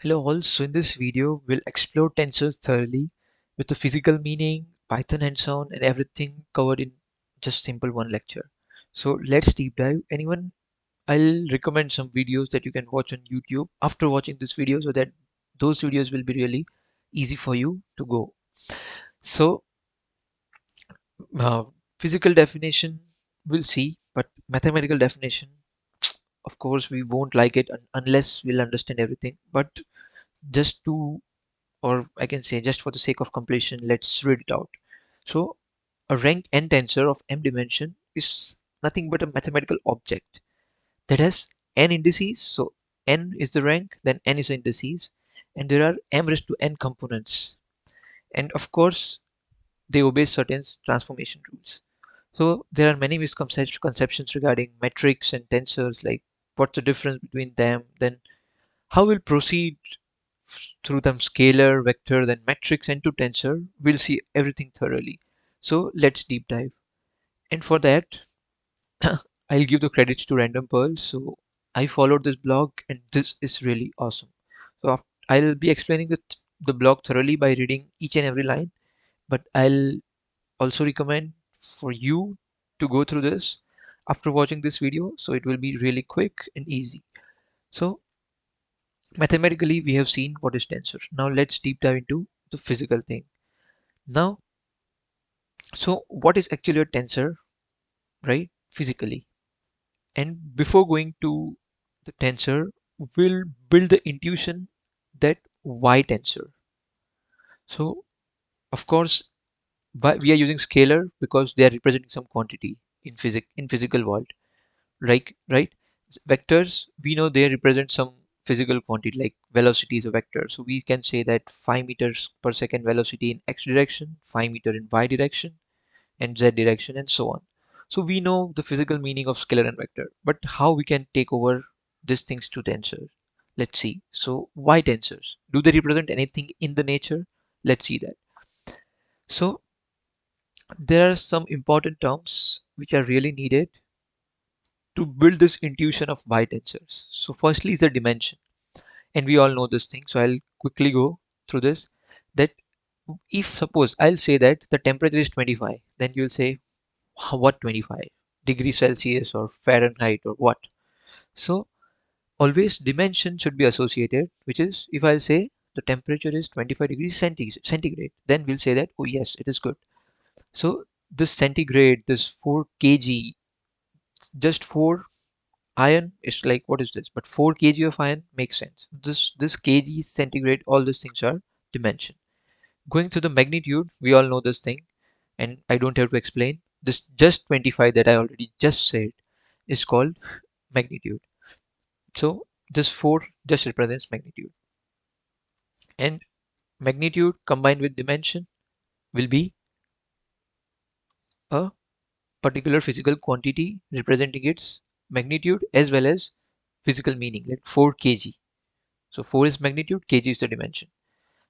Hello all, so in this video we'll explore tensors thoroughly with the physical meaning, Python hands-on and everything covered in just simple one lecture. So let's deep dive. I'll recommend some videos that you can watch on YouTube after watching this video so that those videos will be really easy for you to go. So uh, physical definition we'll see, but mathematical definition, of course we won't like it unless we'll understand everything. But just to or I can say just for the sake of completion, let's read it out. So a rank n tensor of m dimension is nothing but a mathematical object that has n indices. So n is the rank, then n is the indices, and there are m raised to n components. And of course, they obey certain transformation rules. So there are many misconceptions regarding metrics and tensors, like what's the difference between them, then how we'll proceed through them scalar, vector, then matrix and to tensor. We'll see everything thoroughly. So let's deep dive. And for that, I'll give the credits to Random Pearl. So I followed this blog and this is really awesome. So I'll be explaining the blog thoroughly by reading each and every line, but I'll also recommend for you to go through this after watching this video. So it will be really quick and easy. So mathematically, we have seen what is tensor. Now let's deep dive into the physical thing. Now, so what is actually a tensor, right? Physically. And before going to the tensor, we'll build the intuition that why tensor. So, of course, we are using scalar because they are representing some quantity in physical world. Right? Vectors, we know they represent some physical quantity like velocity is a vector. So we can say that 5 meters per second velocity in x direction, 5 meter in y direction, and z direction, and so on. So we know the physical meaning of scalar and vector, but how we can take over these things to tensors? Let's see. So why tensors? Do they represent anything in the nature? Let's see that. So there are some important terms which are really needed to build this intuition of why tensors. So firstly is the dimension, and we all know this thing. So I'll quickly go through this. That if suppose I'll say that the temperature is 25, then you'll say what 25 degrees Celsius or Fahrenheit or what? So always dimension should be associated, which is if I'll say the temperature is 25 degrees centigrade, then we'll say that oh yes, it is good. So this centigrade, this 4 kg, just 4 iron is like what is this? But 4 kg of iron makes sense. This kg centigrade, all these things are dimension. Going to the magnitude, we all know this thing, and I don't have to explain. This just 25 that I already just said is called magnitude. So this 4 just represents magnitude, and magnitude combined with dimension will be a particular physical quantity representing its magnitude as well as physical meaning, like 4 kg. So 4 is magnitude, kg is the dimension.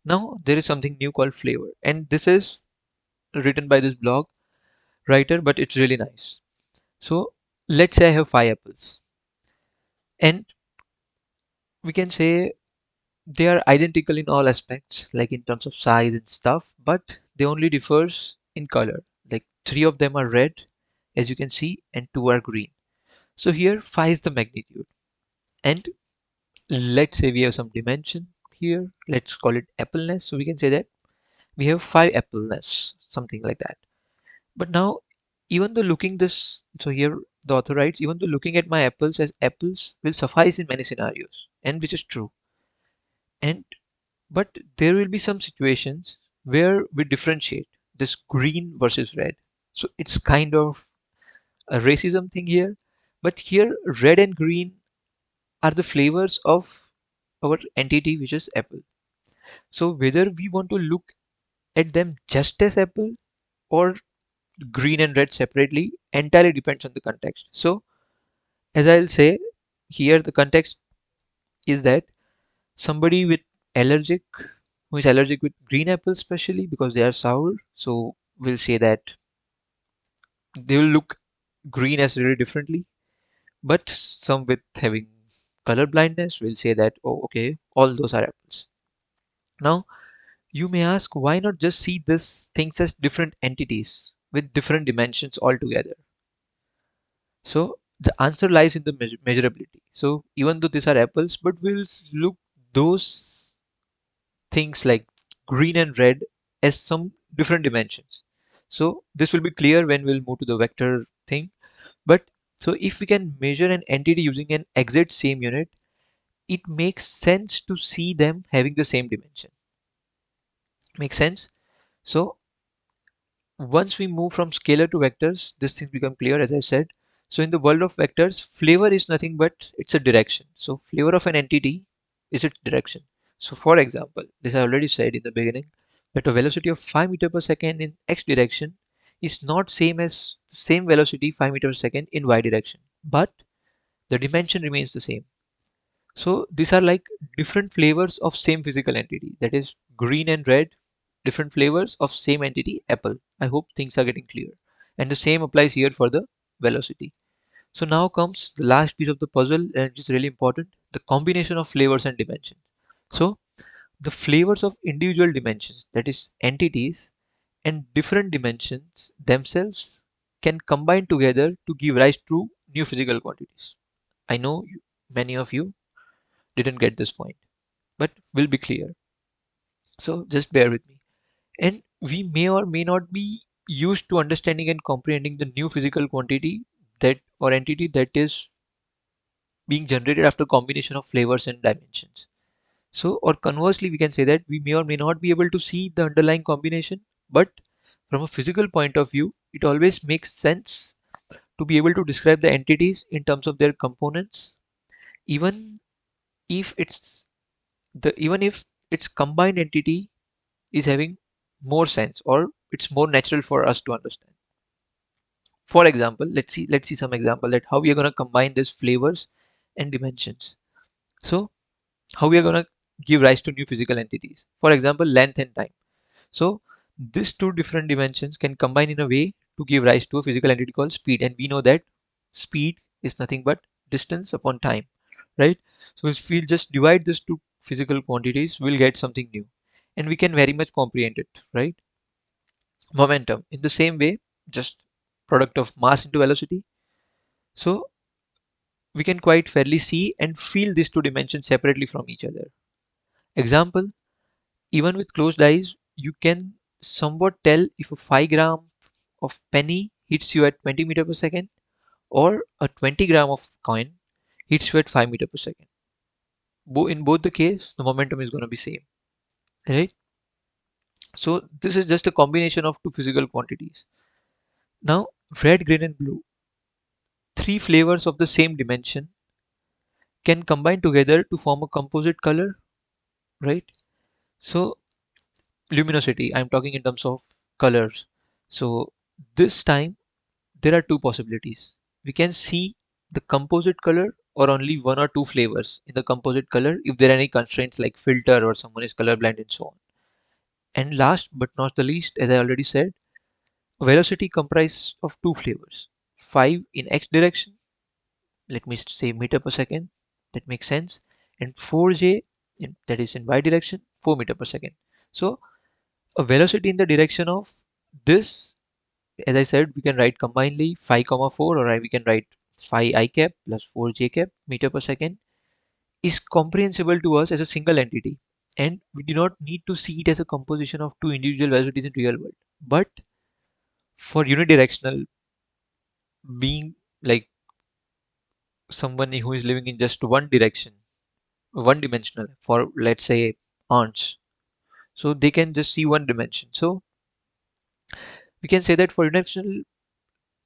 Now there is something new called flavor, and this is written by this blog writer, but it's really nice. So let's say I have 5 apples, and we can say they are identical in all aspects, like in terms of size and stuff, but they only differs in color. Like 3 of them are red, as you can see, and 2 are green. So here 5 is the magnitude, and let's say we have some dimension here. Let's call it appleness. So we can say that we have 5 appleness, something like that. But now, even though looking this, so here the author writes, even though looking at my apples as apples will suffice in many scenarios, and which is true. And but there will be some situations where we differentiate this green versus red. So it's kind of a racism thing here. But here, red and green are the flavors of our entity, which is apple. So whether we want to look at them just as apple or green and red separately entirely depends on the context. So as I'll say here, the context is that somebody with allergic who is allergic with green apples especially because they are sour, so we'll say that they will look green as very differently, but some with having color blindness, we'll say that, oh, okay, all those are apples. Now, you may ask, why not just see these things as different entities with different dimensions altogether? So the answer lies in the measurability. So even though these are apples, but we'll look those things like green and red as some different dimensions. So this will be clear when we'll move to the vector thing. But so if we can measure an entity using an exact same unit, it makes sense to see them having the same dimension. Makes sense? So once we move from scalar to vectors, this things become clear, as I said. So in the world of vectors, flavor is nothing but it's a direction. So flavor of an entity is its direction. So for example, this I already said in the beginning, that a velocity of 5 meter per second in x direction is not same as same velocity 5 meter per second in y direction, but the dimension remains the same. So these are like different flavors of same physical entity, that is green and red, different flavors of same entity apple. I hope things are getting clear. And the same applies here for the velocity. So now comes the last piece of the puzzle, and which is really important, the combination of flavors and dimensions. So the flavors of individual dimensions, that is entities, and different dimensions themselves can combine together to give rise to new physical quantities. I know many of you didn't get this point, but will be clear. So just bear with me. And we may or may not be used to understanding and comprehending the new physical quantity that or entity that is being generated after combination of flavors and dimensions. So, or conversely, we can say that we may or may not be able to see the underlying combination, but from a physical point of view, it always makes sense to be able to describe the entities in terms of their components, even if even if its combined entity is having more sense or it's more natural for us to understand. For example, let's see some example that how we are going to combine these flavors and dimensions. So how we are going to give rise to new physical entities. For example, length and time. So these two different dimensions can combine in a way to give rise to a physical entity called speed, and we know that speed is nothing but distance upon time, right? So if we just divide these two physical quantities, we'll get something new, and we can very much comprehend it, right? Momentum in the same way, just product of mass into velocity. So we can quite fairly see and feel these two dimensions separately from each other. Example, even with closed eyes, you can somewhat tell if a 5 gram of penny hits you at 20 meter per second or a 20 gram of coin hits you at 5 meter per second. In both the case, the momentum is going to be same, right? So this is just a combination of two physical quantities. Now, red, green and blue, three flavors of the same dimension can combine together to form a composite color, right? So luminosity, I'm talking in terms of colors. So this time there are two possibilities. We can see the composite color or only one or two flavors in the composite color if there are any constraints like filter or someone is colorblind and so on. And last but not the least, as I already said, velocity comprises of two flavors. 5 in x direction, let me say meter per second, that makes sense, and 4j that is in y direction, 4 meter per second. So a velocity in the direction of this, as I said, we can write combinedly 5 comma 4, or we can write 5 I cap plus 4 j cap meter per second is comprehensible to us as a single entity, and we do not need to see it as a composition of two individual velocities in real world. But for unidirectional being, like someone who is living in just one direction, one dimensional, for let's say ants, so they can just see one dimension. So we can say that for unidirectional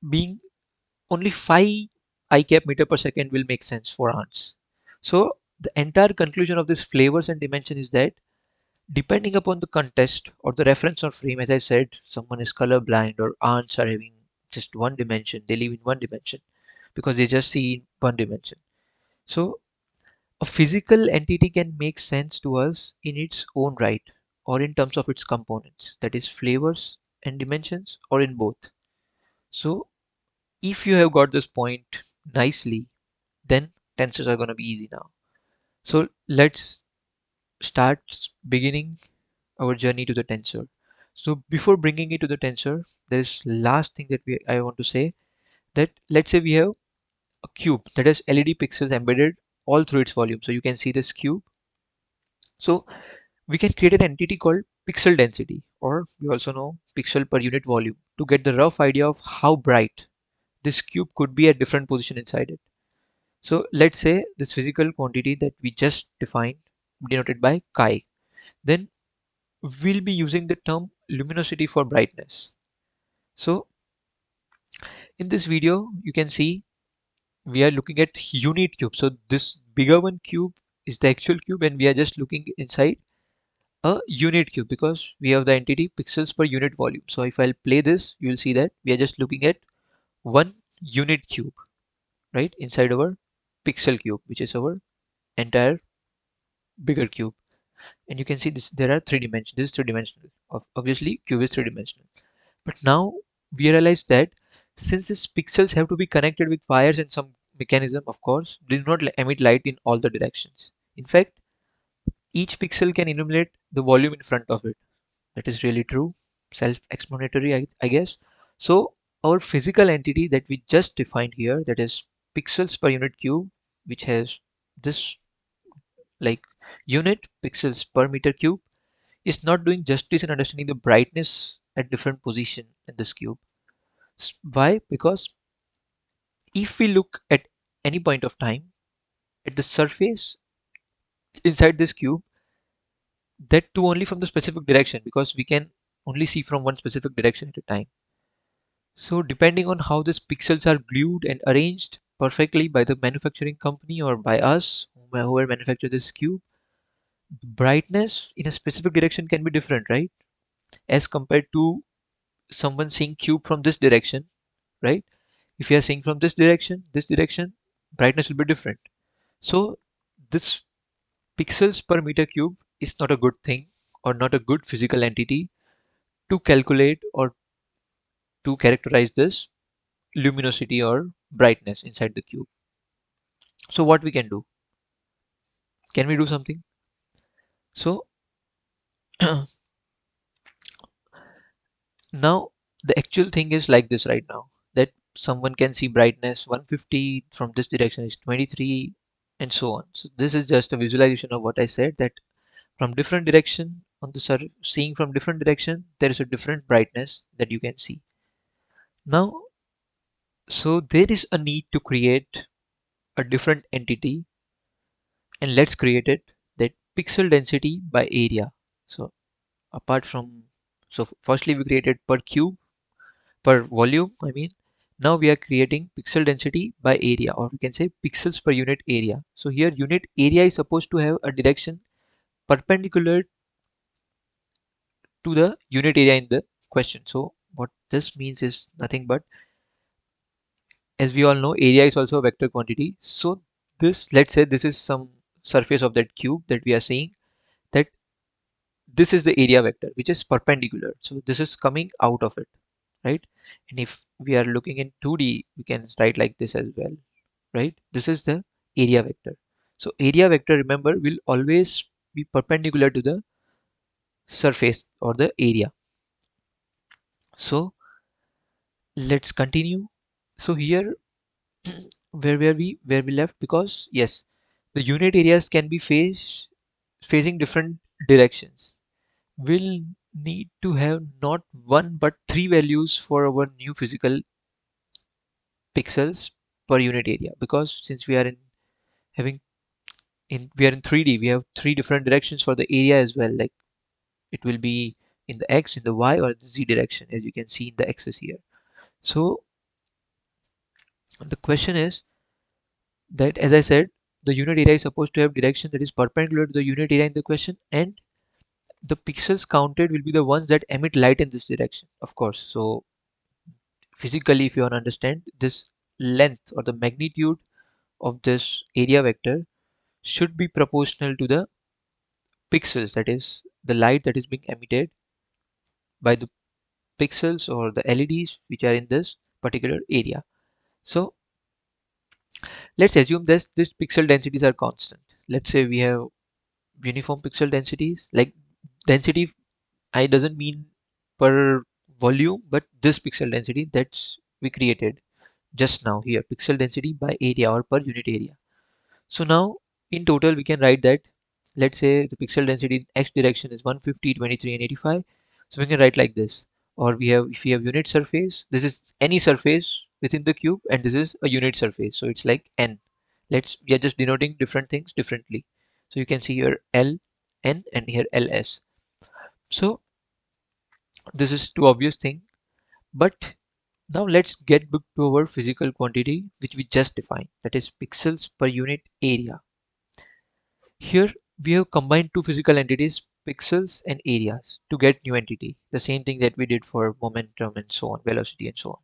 being, only 5 I cap meter per second will make sense for ants. So the entire conclusion of this flavors and dimension is that depending upon the context or the reference or frame, as I said, someone is colorblind or ants are having just one dimension, they live in one dimension because they just see in one dimension. So a physical entity can make sense to us in its own right or in terms of its components, that is flavors and dimensions, or in both. So if you have got this point nicely, then tensors are going to be easy now. So let's start beginning our journey to the tensor. So before bringing it to the tensor, there's last thing that I want to say, that let's say we have a cube that has LED pixels embedded all through its volume. So you can see this cube. So we can create an entity called pixel density, or we also know pixel per unit volume, to get the rough idea of how bright this cube could be at different position inside it. So let's say this physical quantity that we just defined, denoted by chi, then we'll be using the term luminosity for brightness. So in this video, you can see we are looking at unit cube. So this bigger one cube is the actual cube, and we are just looking inside a unit cube because we have the entity pixels per unit volume. So if I'll play this, you will see that we are just looking at one unit cube, right, inside our pixel cube, which is our entire bigger cube. And you can see this, there are three dimensions. This is three-dimensional. Obviously cube is three-dimensional. But now we realize that since these pixels have to be connected with wires and some mechanism, of course, they do not emit light in all the directions. In fact, each pixel can illuminate the volume in front of it. That is really true. Self-explanatory, I guess. So our physical entity that we just defined here, that is pixels per unit cube, which has this like unit pixels per meter cube, is not doing justice in understanding the brightness at different position in this cube. Why? Because if we look at any point of time at the surface inside this cube, that too only from the specific direction, because we can only see from one specific direction at a time. So depending on how these pixels are glued and arranged perfectly by the manufacturing company or by us, whoever manufactured this cube, brightness in a specific direction can be different, right? As compared to someone seeing cube from this direction, right? If you are seeing from this direction, brightness will be different. So this pixels per meter cube is not a good thing or not a good physical entity to calculate or to characterize this luminosity or brightness inside the cube. So what we can do? Can we do something? So now the actual thing is like this right now, that someone can see brightness 150 from this direction is 23 and so on. So this is just a visualization of what I said, that from different direction on the seeing from different direction, there is a different brightness that you can see. Now, so there is a need to create a different entity, and let's create it, that pixel density by area. So apart from, so firstly we created per cube, per volume, I mean. Now we are creating pixel density by area, or we can say pixels per unit area. So here unit area is supposed to have a direction perpendicular to the unit area in the question. So what this means is nothing but, as we all know, area is also a vector quantity. So this, let's say this is some surface of that cube that we are seeing, that this is the area vector which is perpendicular. So this is coming out of it, right? And if we are looking in 2D, we can write like this as well, right? This is the area vector. So area vector, remember, will always be perpendicular to the surface or the area. So let's continue. So here where we left, because yes, the unit areas can be facing different directions. We'll need to have not one but three values for our new physical pixels per unit area, because since we are in having in we are in 3D, we have three different directions for the area as well, like it will be in the x, in the y, or the z direction, as you can see in the axis here. So the question is that, as I said, the unit area is supposed to have direction that is perpendicular to the unit area in the question, and the pixels counted will be the ones that emit light in this direction, of course. So physically, if you want to understand, this length or the magnitude of this area vector should be proportional to the pixels, that is the light that is being emitted by the pixels or the LEDs which are in this particular area. So let's assume this pixel densities are constant. let's say we have uniform pixel densities, like density I doesn't mean per volume, but this pixel density that's we created just now here, pixel density by area or per unit area. So now in total we can write that, let's say the pixel density in x direction is 150, 23 and 85. So we can write like this. Or we have, if we have unit surface, this is any surface within the cube and this is a unit surface. So it's like n. We are just denoting different things differently. So you can see here L, N and here LS. So this is too obvious thing. But now let's get back to our physical quantity which we just defined, that is pixels per unit area. Here we have combined two physical entities, pixels and areas, to get new entity. The same thing that we did for momentum and so on, velocity and so on.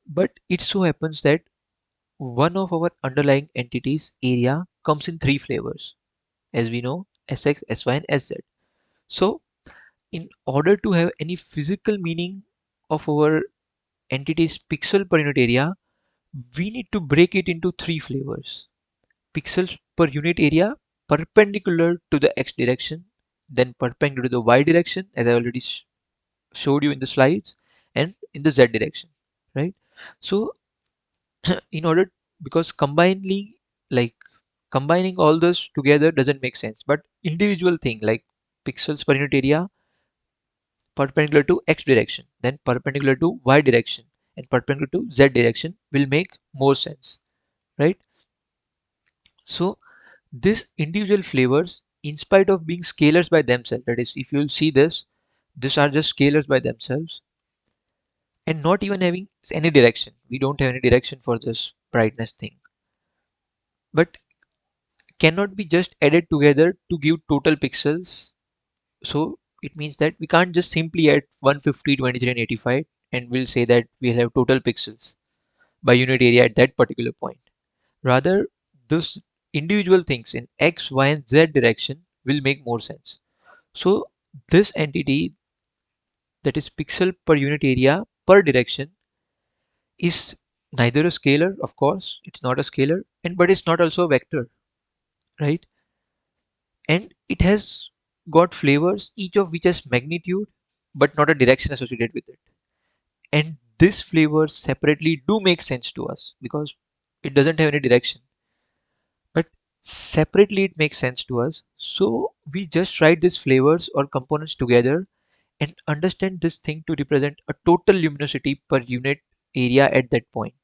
But it so happens that one of our underlying entities, area, comes in three flavors. As we know, Sx, Sy and Sz. So in order to have any physical meaning of our entity's pixel per unit area, we need to break it into three flavors. Pixels per unit area perpendicular to the x direction, then perpendicular to the y direction as I already showed you in the slides, and in the z direction, right? So in order, because like combining all this together doesn't make sense, but individual thing like pixels per unit area perpendicular to x direction, then perpendicular to y direction and perpendicular to z direction will make more sense, right? So these individual flavors, in spite of being scalars by themselves, that is, if you'll see this, these are just scalars by themselves and not even having any direction. We don't have any direction for this brightness thing, but cannot be just added together to give total pixels. So it means that we can't just simply add 150, 23 and 85 and we'll say that we'll have total pixels by unit area at that particular point. Rather, this individual things in x, y and z direction will make more sense. So this entity, that is pixel per unit area per direction, is neither a scalar, of course, it's not a scalar, and but it's not also a vector, right? And it has got flavors, each of which has magnitude, but not a direction associated with it. And these flavors separately do make sense to us because it doesn't have any direction, but separately it makes sense to us. So we just write these flavors or components together and understand this thing to represent a total luminosity per unit area at that point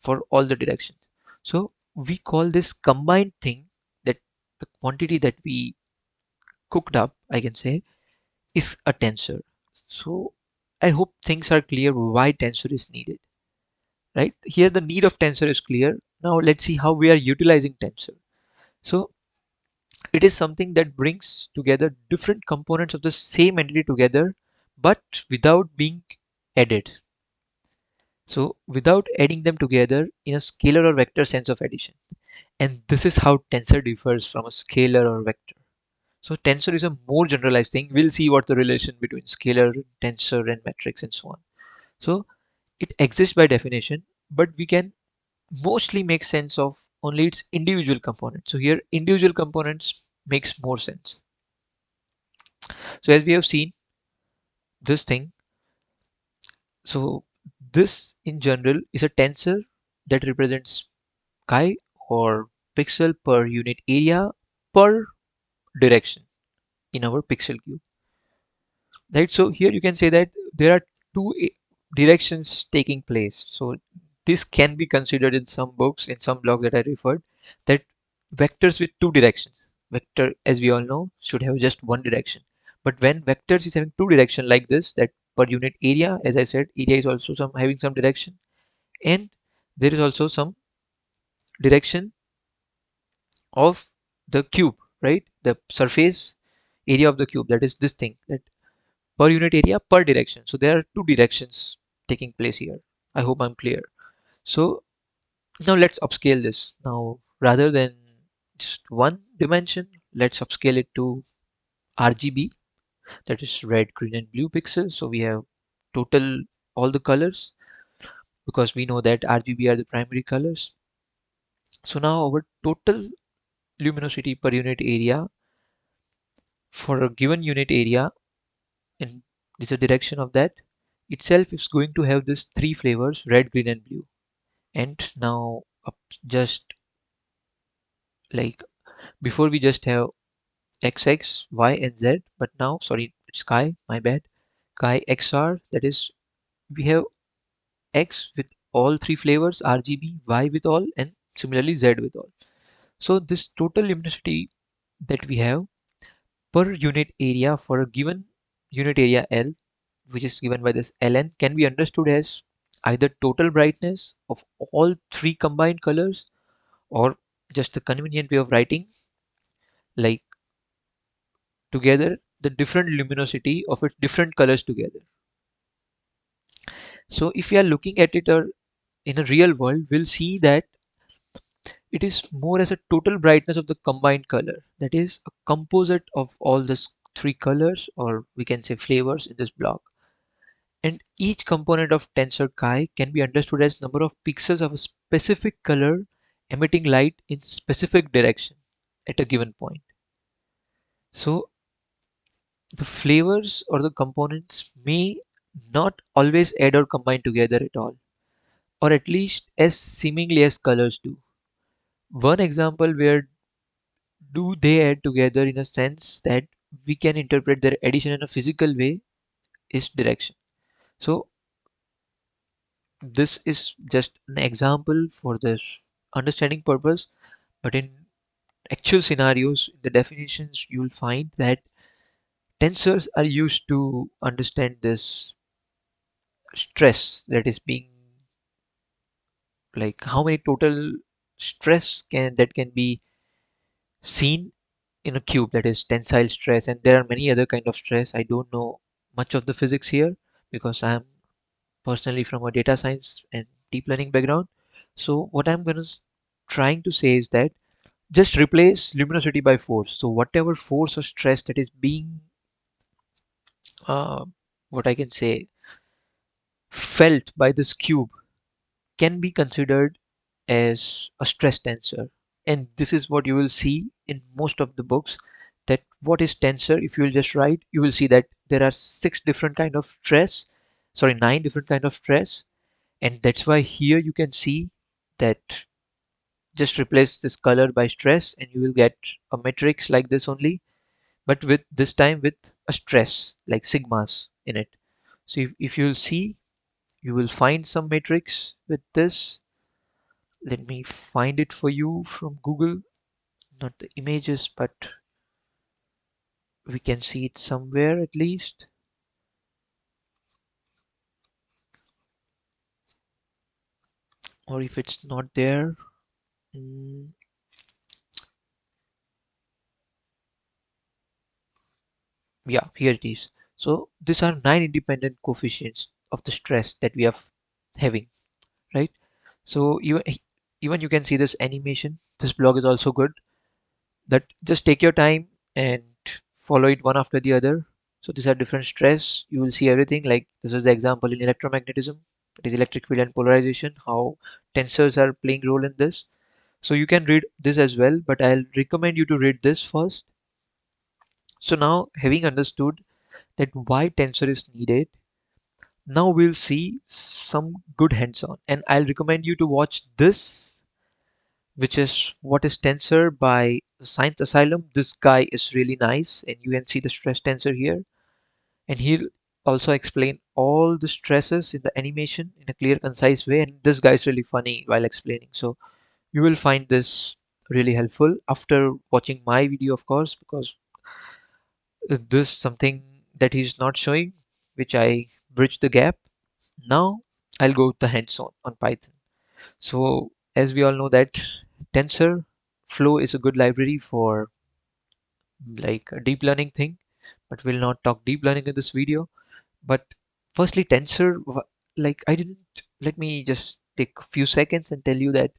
for all the directions. So we call this combined thing, that the quantity that we cooked up, I can say, is a tensor. So I hope things are clear why tensor is needed, right? Here the need of tensor is clear. Now let's see how we are utilizing tensor. So it is something that brings together different components of the same entity together, but without being added. So without adding them together in a scalar or vector sense of addition. And this is how tensor differs from a scalar or vector. So tensor is a more generalized thing. We'll see what the relation between scalar, tensor and matrix and so on. So it exists by definition, but we can mostly make sense of only its individual components. So here individual components makes more sense. So as we have seen this thing, so this in general is a tensor that represents chi or pixel per unit area per direction in our pixel cube, right? So here you can say that there are directions taking place. So this can be considered in some books, in some blog that I referred, that vectors with two directions, vector as we all know should have just one direction, but when vectors is having two direction like this, that per unit area, as I said, area is also some having some direction, and there is also some direction of the cube, right? The surface area of the cube, that is this thing, that per unit area per direction. So there are two directions taking place here. I hope I'm clear. So now let's upscale this. Now rather than just one dimension, let's upscale it to RGB, that is red, green and blue pixels. So we have total all the colors because we know that RGB are the primary colors. So now our total luminosity per unit area for a given unit area, and this is the direction of that itself is going to have this three flavors: red, green, and blue. And now just like before we just have XX, Y, and Z, but now sorry, it's chi, my bad, chi XR, that is we have X with all three flavors, RGB, Y with all, and similarly Z with all. So this total luminosity that we have per unit area for a given unit area L, which is given by this Ln, can be understood as either total brightness of all three combined colors, or just a convenient way of writing like together the different luminosity of its different colors together. So if we are looking at it or in a real world, we'll see that it is more as a total brightness of the combined color, that is a composite of all these three colors, or we can say flavors in this block. And each component of tensor chi can be understood as number of pixels of a specific color emitting light in specific direction at a given point. So the flavors or the components may not always add or combine together at all, or at least as seemingly as colors do. One example where do they add together in a sense that we can interpret their addition in a physical way is direction. So this is just an example for this understanding purpose, but in actual scenarios, in the definitions, you will find that tensors are used to understand this stress that is being, like how many total stress can be seen in a cube, that is tensile stress, and there are many other kind of stress. I don't know much of the physics here because I'm personally from a data science and deep learning background. So what I'm going to trying to say is that just replace luminosity by force. So whatever force or stress that is being uh, what I can say felt by this cube can be considered as a stress tensor. And this is what you will see in most of the books, that what is tensor. If you will just write, you will see that there are six different kind of stress, sorry, nine different kind of stress. And that's why here you can see that just replace this color by stress and you will get a matrix like this only, but with this time with a stress like sigmas in it. So if you'll see, you will find some matrix with this. Let me find it for you from Google, not the images, but we can see it somewhere at least. Or if it's not there, mm, yeah, here it is. So these are nine independent coefficients of the stress that we are having, right? So even you can see this animation. This blog is also good, that just take your time and follow it one after the other. So these are different stress. You will see everything. Like this is the example in electromagnetism. It is electric field and polarization, how tensors are playing role in this. So you can read this as well, but I'll recommend you to read this first. So now, having understood that why tensor is needed, now we'll see some good hands-on, and I'll recommend you to watch this, which is What is Tensor by Science Asylum. This guy is really nice, and you can see the stress tensor here, and he'll also explain all the stresses in the animation in a clear, concise way. And this guy is really funny while explaining, so you will find this really helpful after watching my video, of course, because this is something that he's not showing, which I bridge the gap. Now I'll go with the hands-on on Python. So as we all know that TensorFlow is a good library for like a deep learning thing, but we'll not talk deep learning in this video. But firstly, like I didn't, let me just take a few seconds and tell you that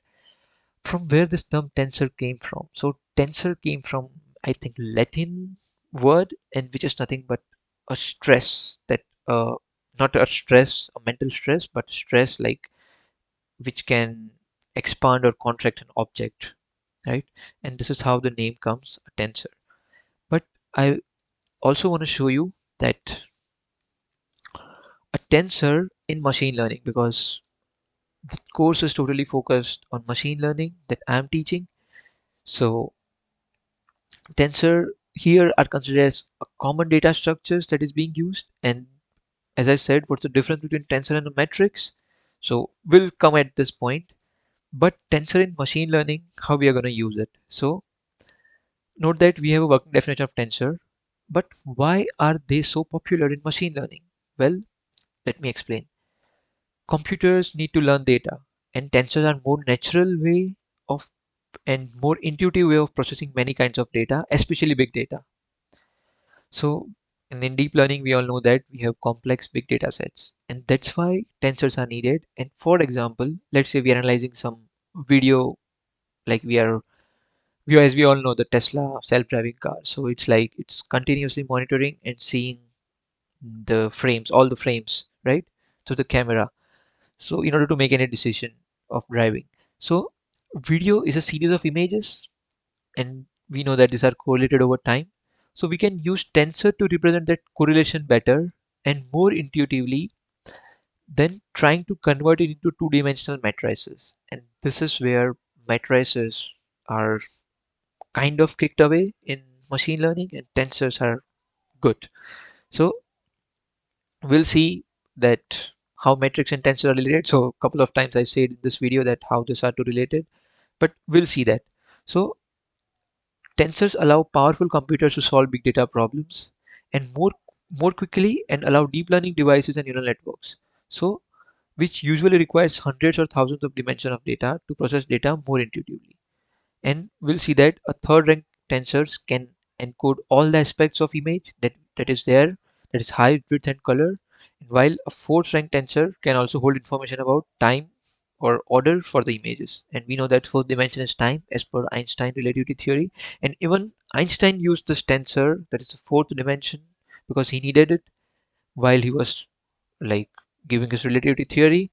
from where this term tensor came from. So tensor came from, I think, Latin word, and which is nothing but a stress that not a stress, a mental stress, but stress like which can expand or contract an object. right? And this is how the name comes, a tensor. But I also want to show you that a tensor in machine learning, because the course is totally focused on machine learning that I'm teaching. So tensor here are considered as a common data structures that is being used. And as I said, what's the difference between tensor and a matrix? So we'll come at this point. But tensor in machine learning, how we are going to use it. So note that we have a working definition of tensor, but why are they so popular in machine learning? Well, let me explain. Computers need to learn data, and tensors are more natural way of and more intuitive way of processing many kinds of data, especially big data. So in deep learning, we all know that we have complex big data sets, and that's why tensors are needed. And for example, let's say we are analyzing some video, like as we all know, the Tesla self-driving car. So it's like it's continuously monitoring and seeing the frames, all the frames, right, to the camera. So in order to make any decision of driving. So video is a series of images, and we know that these are correlated over time. So we can use tensor to represent that correlation better and more intuitively than trying to convert it into two-dimensional matrices. And this is where matrices are kind of kicked away in machine learning, and tensors are good. So we'll see that how metrics and tensor are related. So a couple of times I said in this video that how these are two related, but we'll see that. So tensors allow powerful computers to solve big data problems and more quickly, and allow deep learning devices and neural networks. So which usually requires hundreds or thousands of dimensions of data to process data more intuitively. And we'll see that a third rank tensors can encode all the aspects of image that is there, that is height, width and color, while a fourth rank tensor can also hold information about time or order for the images. And we know that fourth dimension is time as per Einstein relativity theory, and even Einstein used this tensor, that is the fourth dimension, because he needed it while he was like giving his relativity theory.